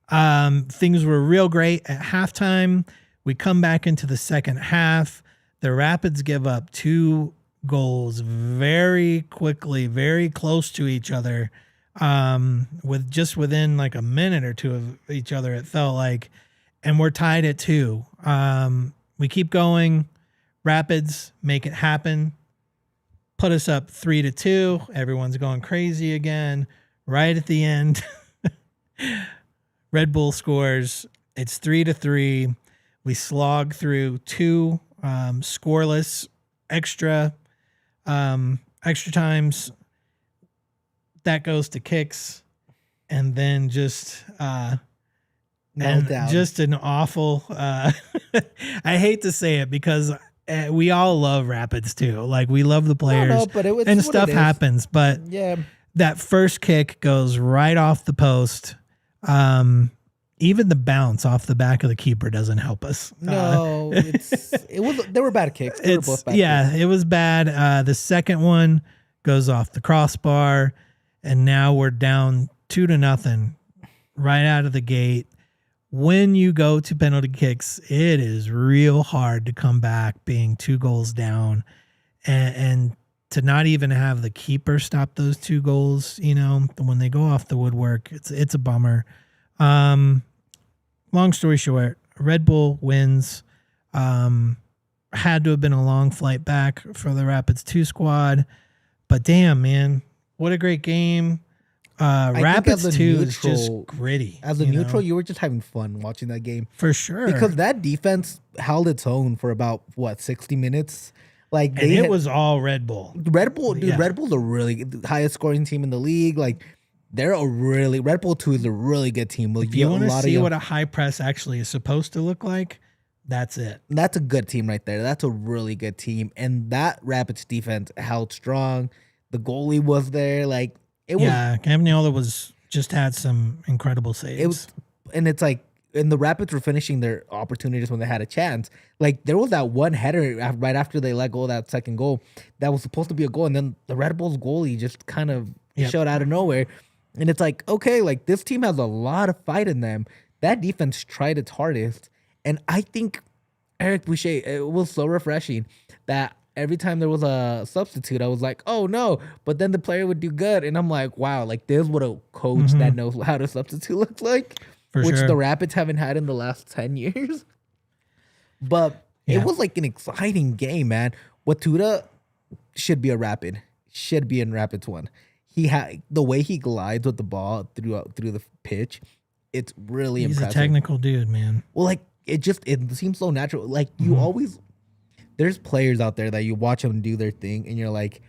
Things were real great at halftime. We come back into the second half. The Rapids give up 2 goals very quickly, very close to each other. Within a minute or two of each other, it felt like, and we're tied at 2. We keep going. Rapids make it happen. Put us up 3-2. Everyone's going crazy again. Right at the end, Red Bull scores. It's 3-3. We slog through 2 scoreless extra times. That goes to kicks, and then just an awful. I hate to say it because we all love Rapids too. We love the players, and stuff happens. But yeah, that first kick goes right off the post. Even the bounce off the back of the keeper doesn't help us. No, they were bad kicks. They were both bad kicks. It was bad. The second one goes off the crossbar. And now we're down 2-0 right out of the gate. When you go to penalty kicks, it is real hard to come back being 2 goals down and to not even have the keeper stop those 2 goals, when they go off the woodwork, it's a bummer. Long story short, Red Bull wins. Had to have been a long flight back for the Rapids 2 squad, but damn, man. What a great game. Rapids 2 is just gritty. As a neutral, you were just having fun watching that game. For sure. Because that defense held its own for about, 60 minutes? It was all Red Bull. Red Bull's a really highest scoring team in the league. Red Bull 2 is a really good team. If you want to see what a high press actually is supposed to look like, that's it. That's a good team right there. That's a really good team. And that Rapids defense held strong. The goalie was there. Campagnolo had some incredible saves. And the Rapids were finishing their opportunities when they had a chance. There was that one header right after they let go of that second goal that was supposed to be a goal, and then the Red Bulls goalie just kind of showed out of nowhere. And it's this team has a lot of fight in them. That defense tried its hardest, and I think Eric Boucher, it was so refreshing that every time there was a substitute, I was like, oh no, but then the player would do good. And I'm like, wow, this is what a coach that knows how to substitute looks like, which the Rapids haven't had in the last 10 years. But it was an exciting game, man. Watuda should be a Rapid, should be in Rapids 1. the way he glides with the ball through the pitch. It's really He's impressive. a technical dude, man. Well, like it seems so natural. Like you always, there's players out there that you watch them do their thing, and you're like,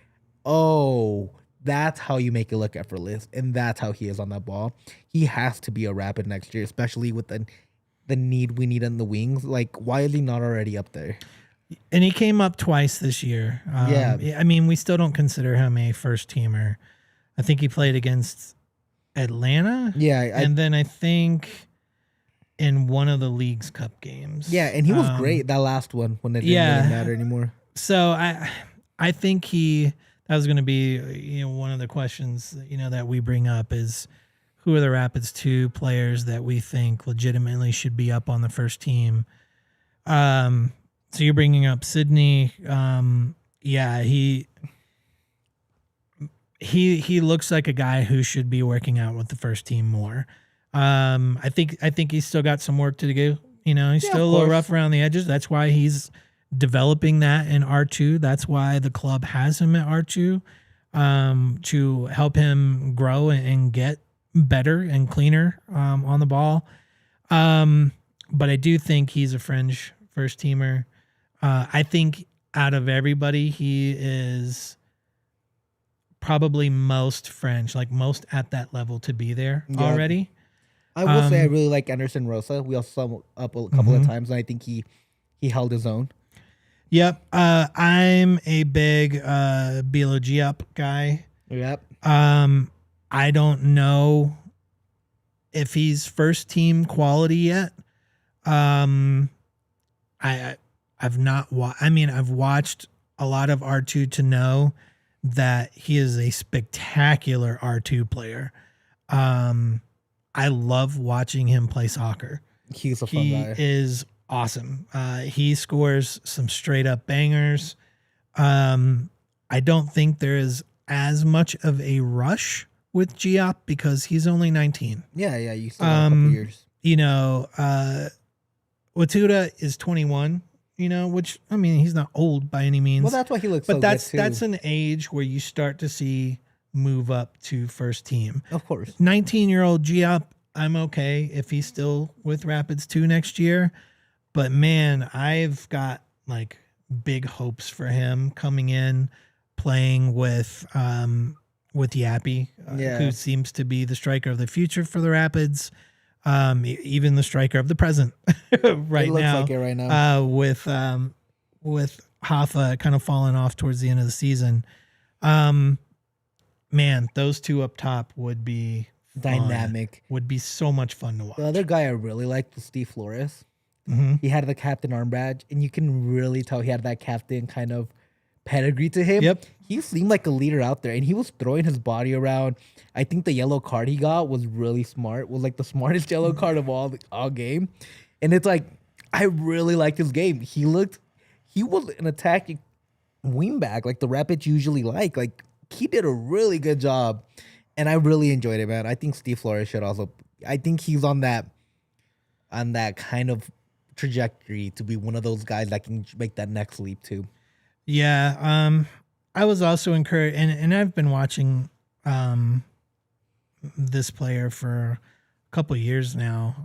oh, that's how you make it look effortless, and that's how he is on that ball. He has to be a Rapid next year, especially with the need we need on the wings. Like, why is he not already up there? And he came up twice this year. Yeah. I mean, we still don't consider him a first teamer. I think he played against Atlanta. Yeah, and then I think in one of the League's Cup games. Yeah, and he was great that last one when it didn't really matter anymore. So I think that was going to be one of the questions that we bring up is who are the Rapids 2 players that we think legitimately should be up on the first team. So you're bringing up Sydney. Yeah, he looks like a guy who should be working out with the first team more. I think he's still got some work to do. He's still a little rough around the edges. That's why he's developing that in R2. That's why the club has him at R2, to help him grow and get better and cleaner on the ball. But I do think he's a fringe first teamer. I think out of everybody, he is probably most French, like most at that level to be there already. I will say I really like Anderson Rosa. We also saw him up a couple of times, and I think he held his own. Yep. I'm a big Bilo Giup guy. Yep. I don't know if he's first team quality yet. I've watched a lot of R2 to know that he is a spectacular R2 player. I love watching him play soccer. He's a fun guy. He is awesome. He scores some straight up bangers. I don't think there is as much of a rush with Giup because he's only 19. Yeah, you still have a couple years. Watuda is 21, which, I mean, he's not old by any means. Well, that's why he looks but so that's good, too. that's an age where you start to see move up to first team. Of course. 19-year-old Giup, I'm okay if he's still with Rapids 2 next year. But, man, I've got, like, big hopes for him coming in, playing with Yappy, who seems to be the striker of the future for the Rapids. Even the striker of the present right now, with Hoffa kind of falling off towards the end of the season. Man, those two up top would be dynamic. Would be so much fun to watch. The other guy I really liked was Steve Flores. Mm-hmm. He had the captain arm badge, and you can really tell he had that captain kind of pedigree to him. Yep. He seemed like a leader out there, and he was throwing his body around. I think the yellow card he got was really smart. Was like the smartest yellow card of all game. And it's like, I really liked his game. He was an attacking wingback like the Rapids usually like. Like, he did a really good job, and I really enjoyed it, man. I think Steve Flores should also. I think he's on that kind of trajectory to be one of those guys that can make that next leap too. Yeah, I was also encouraged, and I've been watching this player for a couple of years now.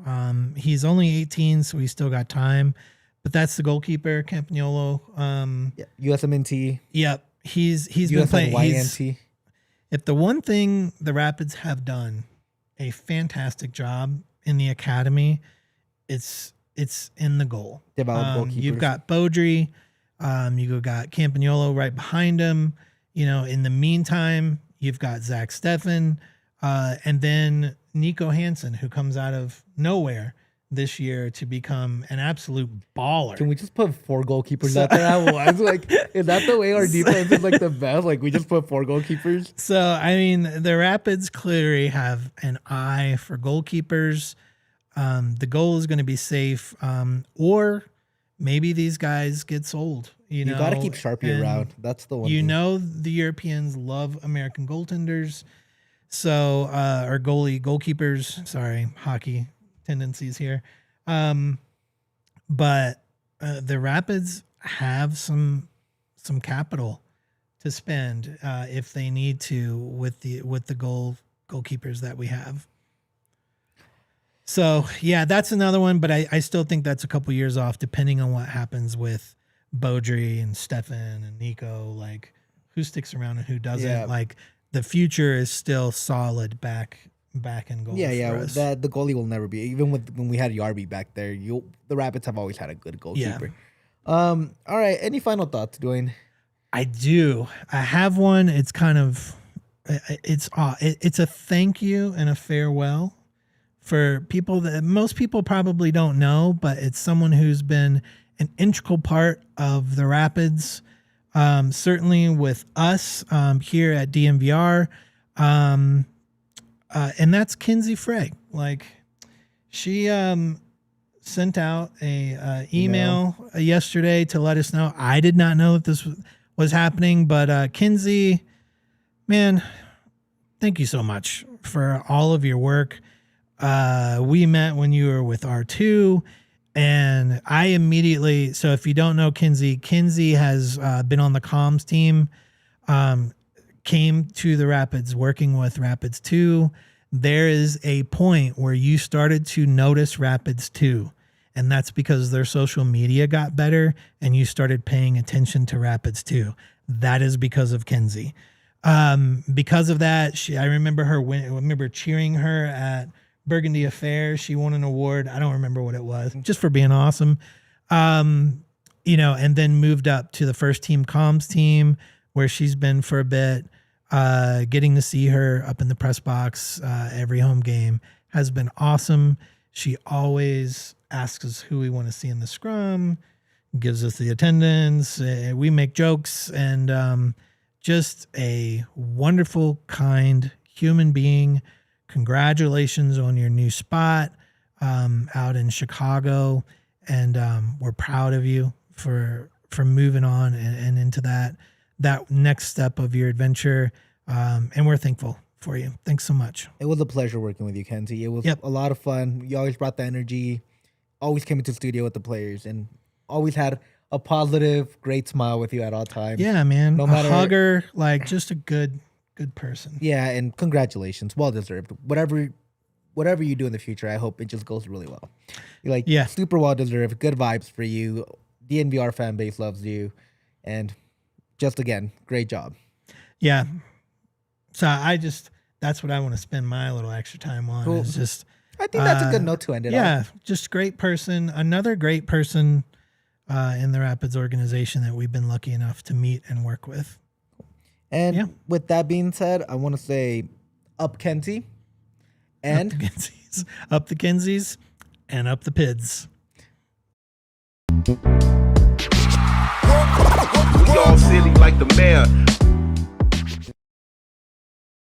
He's only 18, so he's still got time. But that's the goalkeeper, Campagnolo. USMNT. Yep, he's been playing. YNT. If the one thing the Rapids have done a fantastic job in the academy, it's in the goal. Develop goalkeepers. You've got Beaudry. You got Campagnolo right behind him. In the meantime, you've got Zach Steffen, and then Nico Hansen, who comes out of nowhere this year to become an absolute baller. Can we just put 4 goalkeepers out there at once? Like, is that the way our defense is like the best? Like, we just put 4 goalkeepers? So, I mean, the Rapids clearly have an eye for goalkeepers. The goal is going to be safe, or maybe these guys get sold. You got to keep Sharpie around. That's the one. The Europeans love American goaltenders. So, or goalkeepers. Sorry, hockey tendencies here. But the Rapids have some capital to spend if they need to with the goalkeepers that we have. So yeah, that's another one, but I still think that's a couple years off, depending on what happens with Baudry and Stefan and Nico, like who sticks around and who doesn't. Yeah. Like the future is still solid back in goal. Yeah. For us. The goalie will never be, even when we had Yarby back there. The Rapids have always had a good goalkeeper. Yeah. All right. Any final thoughts, Dwayne? I do. I have one. It's kind of, it's a thank you and a farewell for people that most people probably don't know, but it's someone who's been an integral part of the Rapids, certainly with us here at DNVR, and that's Kinsey Frey. Like she sent out a email yesterday to let us know. I did not know that this was happening, but Kinsey, man, thank you so much for all of your work. We met when you were with R2, and I immediately, so if you don't know Kinsey has been on the comms team, came to the Rapids working with Rapids 2. There is a point where you started to notice Rapids 2, and that's because their social media got better and you started paying attention to Rapids 2. That is because of Kinsey. Because of that, I remember cheering her at Burgundy Affair. She won an award. I don't remember what it was, just for being awesome. And then moved up to the first team comms team where she's been for a bit. Getting to see her up in the press box every home game has been awesome. She always asks us who we want to see in the scrum, gives us the attendance. We make jokes, and just a wonderful, kind human being. Congratulations on your new spot out in Chicago, and we're proud of you for moving on and into that next step of your adventure, and we're thankful for you. Thanks so much. It was a pleasure working with you, Kenzie. It was a lot of fun. You always brought the energy, always came into the studio with the players, and always had a positive, great smile with you at all times. Yeah, man. No matter, a hugger, like just a good person. Yeah, and congratulations. Well deserved. Whatever you do in the future, I hope it just goes really well. Super well deserved. Good vibes for you. DNVR fan base loves you. And just again, great job. Yeah. So that's what I want to spend my little extra time on. Cool. Is just, I think that's a good note to end it on. Yeah, just great person. Another great person in the Rapids organization that we've been lucky enough to meet and work with. And with that being said, I want to say up Kenzie and up the Kinseys and up the Pids. We all silly like the mayor.